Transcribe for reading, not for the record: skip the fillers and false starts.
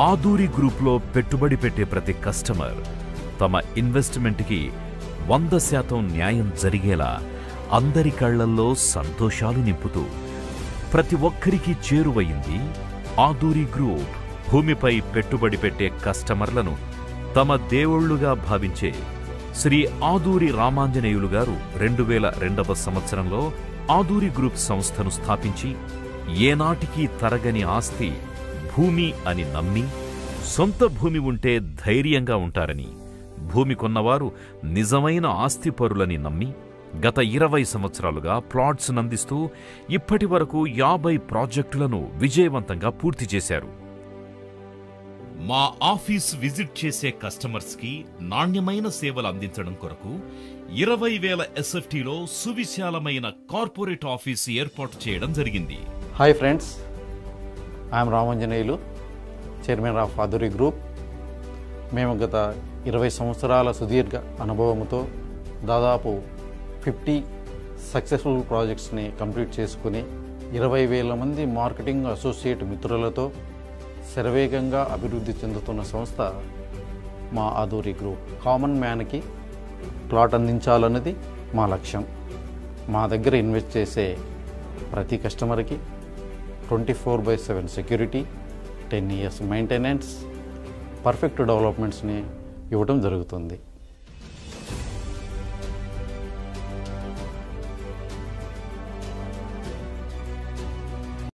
ఆదూరి గ్రూప్లో పెట్టుబడి పెట్టే ప్రతి కస్టమర్ తమ ఇన్వెస్ట్మెంట్కి 100% న్యాయం జరిగేలా అందరి కళ్లల్లో సంతోషాలు నింపుతూ ప్రతి ఒక్కరికి చేరువయింది ఆదూరి గ్రూప్. భూమిపై పెట్టుబడి పెట్టే కస్టమర్లను తమ దేవుళ్లుగా భావించే శ్రీ ఆదూరి రామాంజనేయులు గారు 2002వ సంవత్సరంలో ఆదూరి గ్రూప్ సంస్థను స్థాపించి ఏనాటికి తరగని ఆస్తి భూమి అని నమ్మి, సొంత భూమి ఉంటే ధైర్యంగా ఉంటారని, భూమి కొన్నవారు నిజమైన ఆస్తిపరులని నమ్మి గత 20 సంవత్సరాలుగా ప్లాట్స్ నందిస్తూ ఇప్పటి వరకు 50 ప్రాజెక్టులను విజయవంతంగా పూర్తి చేశారు. మా ఆఫీస్ విజిట్ చేసే కస్టమర్స్కి నాణ్యమైన సేవలు అందించడం కొరకు 20,000 SFTలో సువిశాలమైన కార్పొరేట్ ఆఫీస్ ఏర్పాటు చేయడం జరిగింది. Hi friends, I'm Ramanjaneyulu, chairman of Aduri group. మేము గత 20 సంవత్సరాల సుదీర్ఘ అనుభవంతో దాదాపు 50 సక్సెస్ఫుల్ ప్రాజెక్ట్స్ని కంప్లీట్ చేసుకుని 20,000 మంది మార్కెటింగ్ అసోసియేట్ మిత్రులతో శరవేగంగా అభివృద్ధి చెందుతున్న సంస్థ మా ఆదూరి గ్రూప్. కామన్ మ్యాన్కి ప్లాట్ అందించాలన్నది మా లక్ష్యం. మా దగ్గర ఇన్వెస్ట్ చేసే ప్రతి కస్టమర్కి 24/7 సెక్యూరిటీ, 10 years మెయింటెనెన్స్, పర్ఫెక్ట్ డెవలప్మెంట్స్ని ఇవ్వడం జరుగుతుంది.